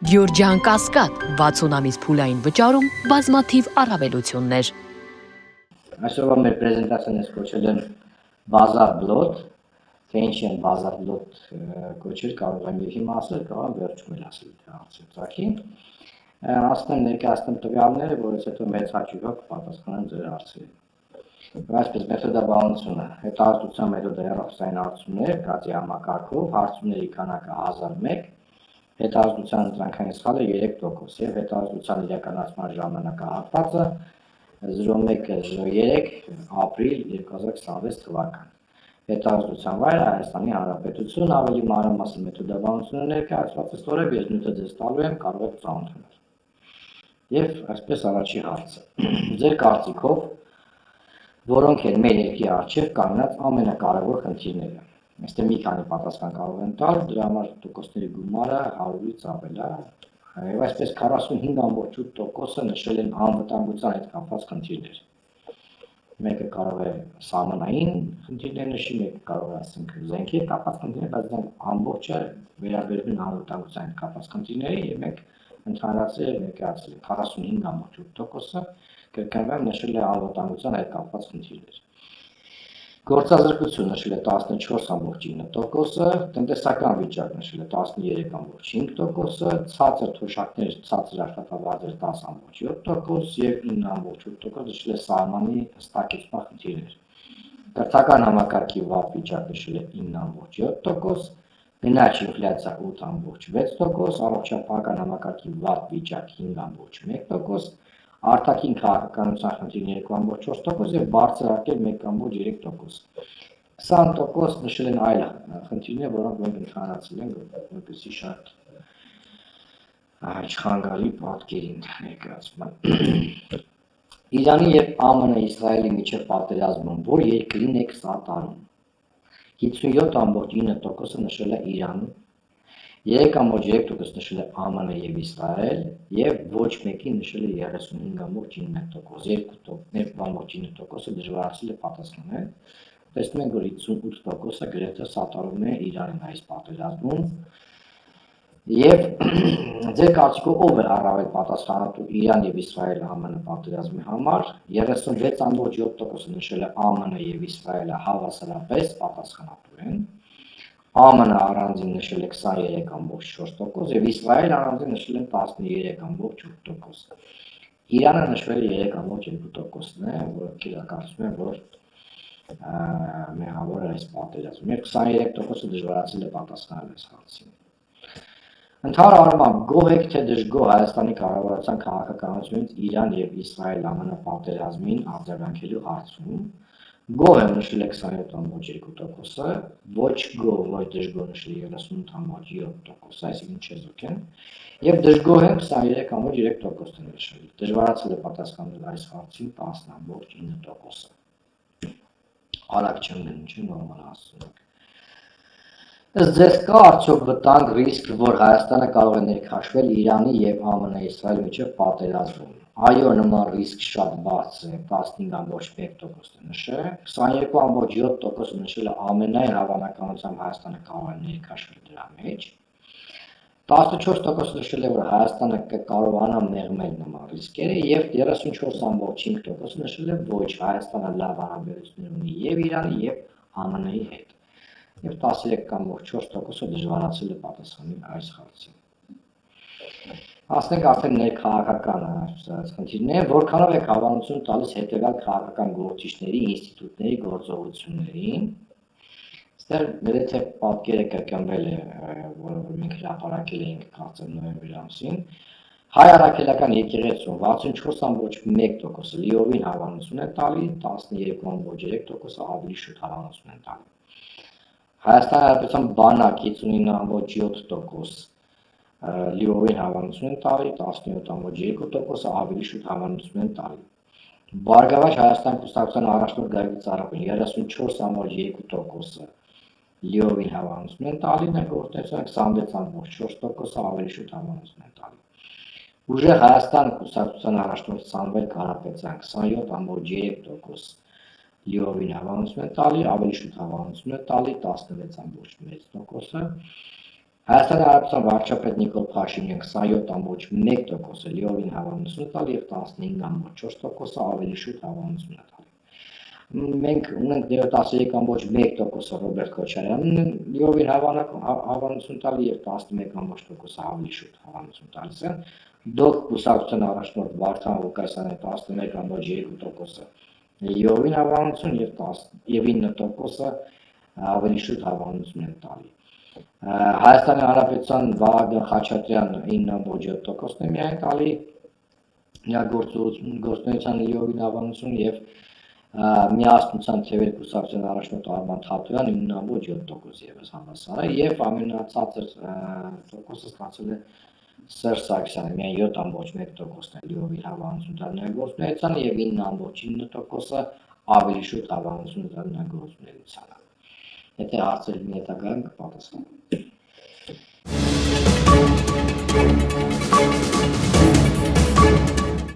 Գյորջյան Կասկադ 60 ամիս փուլային վճարում բազմաթիվ առավելություններ։ Այսօրվա մեր պրեզենտացիան ես կոչել եմ Bazar Blot, թե ինչ են Bazar Blot կոչել, կարող եմ եւ հիմա ասել, կարող եմ վերջում էլ ասել, թե հարցի։ Ասեմ ներկայացնեմ տվյալները, որից հետո մեծ հաճույքով կպատասխանեմ ձեր հարցերին։ Այսպես մեթոդաբանությունը, հետազոտության մեթոդը հեռախոսային հարցումներ, կրածի համակարգով, հարցումների քանակը 1001, հետազոտության ընտրանքային սխալը 3% եւ հետազոտության իրականացման ժամանակահատվածը 0103 ապրիլ 2026 թվական։ Հետազոտության վայրը Հայաստանի Հանրապետություն, ավելի մանրամասն մեթոդաբանությունը ներկայացված է ստորև, ես նյութը ձեզ տալու եմ, կարող եք ծանոթանալ։ Եվ այսպես առաջի հարցը։ Ձեր կարծիքով որոնք են մեր երկրի առջև կանգնած ամենակարևոր խնդիրները։ Այստեղ մի քանի պատասխան կարող են տալ, դրա համար տոկոսների գումարը 100-ից ավել է, եւ այսպես 45.8%-ը նշել են անվտանգության հետ կապված խնդիրներ։ Մեկը կարող է սահմանային խնդիրներ նշի, մեկը կարող է ասենք զենքի հետ կապված խնդիրներ, բայց դրանք ամբողջը վերաբերում են անվտանգության հետ կապված խնդիրների, եւ մենք ընդհանրացրել ենք ներկայացրել 45.8%-ը կրկնվեմ նշել է անվտանգության հետ կապված խնդիրներ։ Գործազրկություն նշել է 14.9%-ը, տնտեսական վիճակ նշել է 13.5%-ը, ցածր թոշակներ, ցածր աշխատավարձեր 10.7% եւ 9.8% նշել է սահմանի հստակեցման խնդիրներ։ Կրթական համակարգի վատ վիճակ նշել է 9.7%, գնաճ ինֆլյացիա 8.6%, առողջապահական համակարգի վատ վիճակ 5.1%, արտաքին քաղաքականության խնդիրները 2.4% եւ բարձրացել 1.3%։ 20% նշել են այլ խնդիրներ, որոնք մենք ընդհանրացրել ենք, որպեսզի շատ չխանգարի պատկերին ներկայացման։ Իրանի եւ ԱՄՆ-Իսրայելի միջև պատերազմում որ երկրին է սատարում։ 57.9%-ը նշել է Իրանը, 3.3% նշել է ԱՄՆ եւ Իսրայել եւ ոչ մեկին նշել է 35.9%, 2.9%-ը դժվարացել է պատասխանել։ Տեսնում ենք, որ 58%-ը գրեթե սատարում է Իրանին այս պատերազմում։ Եվ ձեր կարծիքով ով է առավել պատասխանատու Իրան եւ Իսրայել ԱՄՆ պատերազմի համար, 36.7%-ը նշել է ԱՄՆ եւ Իսրայելը հավասարապես պատասխանատու են։ ԱՄՆ առանձին նշել է 23.4% եւ Իսրայելը առանձին նշել է 13.8%։ Իրանը նշվել է 3.2%-ն է, որը կարծում եմ, որ մեղավոր է այս պատերազմում։ Եվ 23%-ը դժվարացել է պատասխանել այս հարցին։ Ընդհանրապես գոհ եք թե դժգոհ Հայաստանի կառավարության քաղաքականությունից Իրան եւ Իսրայել ԱՄՆ պատերազմին արձագանքելու հարցում։ Գոհ եմ նշել է 27.2%-ը, ոչ գոհ, ոչ դժգոհ նշել է 38.7%, այսինքն չեզոք են, եւ դժգոհ եմ 23.3%-ը նշել։ Դժվարացել է պատասխանել այս հարցին 10.9%-ը։ Արագ չեմ գնում, չէ՞ նորմալ ասում եք։ Ըստ ձեզ կա արդյոք վտանգ ռիսկ, որ Հայաստանը կարող է ներքաշվել Իրանի եւ ԱՄՆ-Իսրայելի միջև պատերազմում։ Այո, նման ռիսկ շատ բարձր է, 15.1%-ը նշել, 22.7%-ը նշել է ամենայն հավանականությամբ Հայաստանը կարող է ներքաշվել դրա մեջ, 14%-ը նշել է, որ Հայաստանը կկարողանա մեղմել նման ռիսկերը եւ 34.5%-ը նշել է, ոչ, Հայաստանը լավ հարաբերություններ ունի եւ Իրանի եւ ԱՄՆ-ի հետ, եւ 13.4%-ը դժվարացել է պատասխանել այս հարցին։ Ասենք արդեն ներքաղաքական խնդիրներ, որքանով եք հավանություն տալիս հետևյալ քաղաքական գործիչների, ինստիտուտների գործողություններին։ Այստեղ գրեթե պատկերը կրկնվել է, որը մենք հրապարակել էինք կարծեմ նոյեմբերի ամսին։ Հայ առաքելական եկեղեցուն 64.1%-ը լիովին հավանություն է տալի, 13.3%-ը ավելի շուտ հավանություն է տալի։ Հայաստանի Հանրապետության բանակ 59.7%, լիովին հավանություն են տալի, 17.2%-ը ավելի շուտ հավանություն են տալի։ Բարգավաճ Հայաստան կուսակցության առաջնորդ Գագիկ Ծառուկյանը 34.2%-ը լիովին հավանություն են տալի, ներգործունեությունը 26.4%-ը ավելի շուտ հավանություն են տալի։ Ուժեղ Հայաստան կուսակցության առաջնորդ Սամվել Կարապետյան 27.3%, լիովին հավանություն է տալի, ավելի շուտ հավանություն է տալի 16.1%-ը։ Հայաստանի Հանրապետության վարչապետ Նիկոլ Փաշինյանը 27.1% լիովին հավանություն տալ եւ 15.4% ավելի շուտ հավանություն տալ։ Մենք ունենք 13.1% Ռոբերտ Քոչարյանն լիովին հավանություն տալի եւ 11.1% ավելի շուտ հավանություն տալիս են։ Դոկ կուսակցության առաջնորդ Վարդան Ղուկասյանը 11.2% լիովին հավանություն եւ 9% ավելի շուտ հավանություն են տալի։ Հայաստանի Հանրապետության Վահագն Խաչատրյանը 9.7% է միայն տալի գործունեության լիովին հավանություն եւ Միասնության թևեր կուսակցության առաջնորդ Արման Թաթոյանը 9.7% եւս համասար է եւ ամենացածր տոկոսը ստացել է Սերժ Սարգսյանը միայն 7.1% լիովին հավանություն տալ նրա գործունեությանը եւ 9.9% ավելի շուտ հավանություն տալ նրա գործունեությանը։ Եթե հարցեր մի հետագայում կպատասխանեմ։